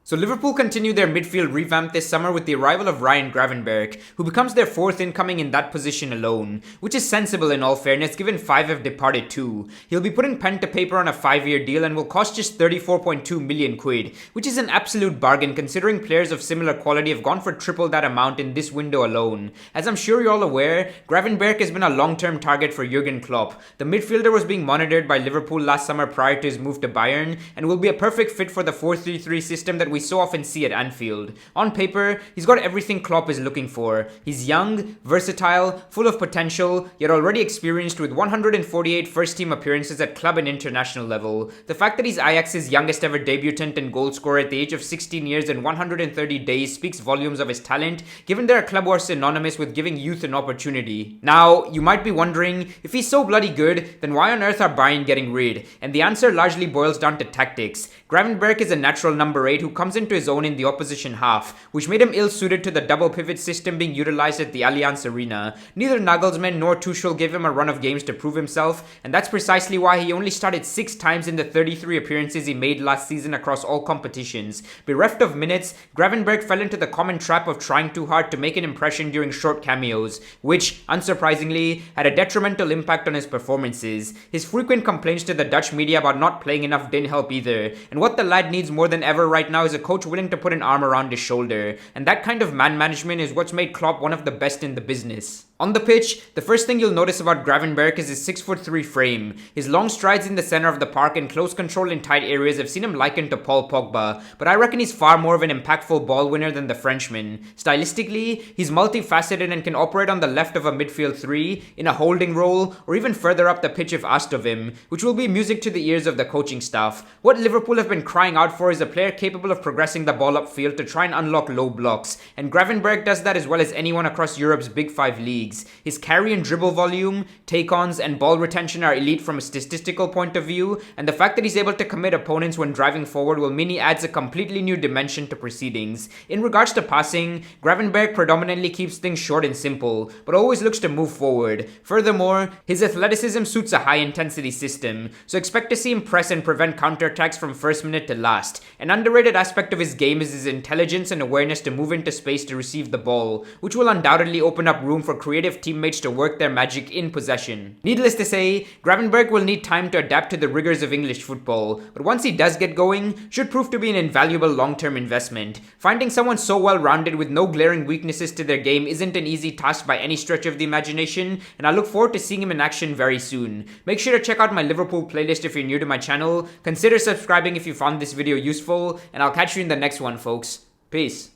So Liverpool continue their midfield revamp this summer with the arrival of Ryan Gravenberch, who becomes their fourth incoming in that position alone, which is sensible in all fairness given 5 have departed too. He'll be putting pen to paper on a 5-year deal and will cost just 34.2 million quid, which is an absolute bargain considering players of similar quality have gone for triple that amount in this window alone. As I'm sure you're all aware, Gravenberch has been a long-term target for Jurgen Klopp. The midfielder was being monitored by Liverpool last summer prior to his move to Bayern and will be a perfect fit for the 4-3-3 system that we so often see at Anfield. On paper, he's got everything Klopp is looking for. He's young, versatile, full of potential, yet already experienced with 148 first-team appearances at club and international level. The fact that he's Ajax's youngest ever debutant and goal scorer at the age of 16 years and 130 days speaks volumes of his talent, given they're a club who are synonymous with giving youth an opportunity. Now, you might be wondering, if he's so bloody good, then why on earth are Bayern getting rid? And the answer largely boils down to tactics. Gravenberch is a natural number 8 who comes into his own in the opposition half, which made him ill-suited to the double pivot system being utilized at the Allianz Arena. Neither Nagelsmann nor Tuchel gave him a run of games to prove himself, and that's precisely why he only started 6 times in the 33 appearances he made last season across all competitions. Bereft of minutes, Gravenberch fell into the common trap of trying too hard to make an impression during short cameos, which, unsurprisingly, had a detrimental impact on his performances. His frequent complaints to the Dutch media about not playing enough didn't help either, and what the lad needs more than ever right now is a coach willing to put an arm around his shoulder, and that kind of man management is what's made Klopp one of the best in the business. On the pitch, the first thing you'll notice about Gravenberch is his 6'3" frame. His long strides in the center of the park and close control in tight areas have seen him likened to Paul Pogba, but I reckon he's far more of an impactful ball winner than the Frenchman. Stylistically, he's multifaceted and can operate on the left of a midfield 3, in a holding role, or even further up the pitch if asked of him, which will be music to the ears of the coaching staff. What Liverpool have been crying out for is a player capable of progressing the ball upfield to try and unlock low blocks, and Gravenberch does that as well as anyone across Europe's Big 5 leagues. His carry and dribble volume, take-ons, and ball retention are elite from a statistical point of view, and the fact that he's able to commit opponents when driving forward will mean he adds a completely new dimension to proceedings. In regards to passing, Gravenberch predominantly keeps things short and simple, but always looks to move forward. Furthermore, his athleticism suits a high-intensity system, so expect to see him press and prevent counterattacks from first minute to last. An underrated aspect of his game is his intelligence and awareness to move into space to receive the ball, which will undoubtedly open up room for creative teammates to work their magic in possession. Needless to say, Gravenberch will need time to adapt to the rigors of English football, but once he does get going, should prove to be an invaluable long-term investment. Finding someone so well-rounded with no glaring weaknesses to their game isn't an easy task by any stretch of the imagination, and I look forward to seeing him in action very soon. Make sure to check out my Liverpool playlist if you're new to my channel, consider subscribing if you found this video useful, and I'll catch you in the next one, folks. Peace.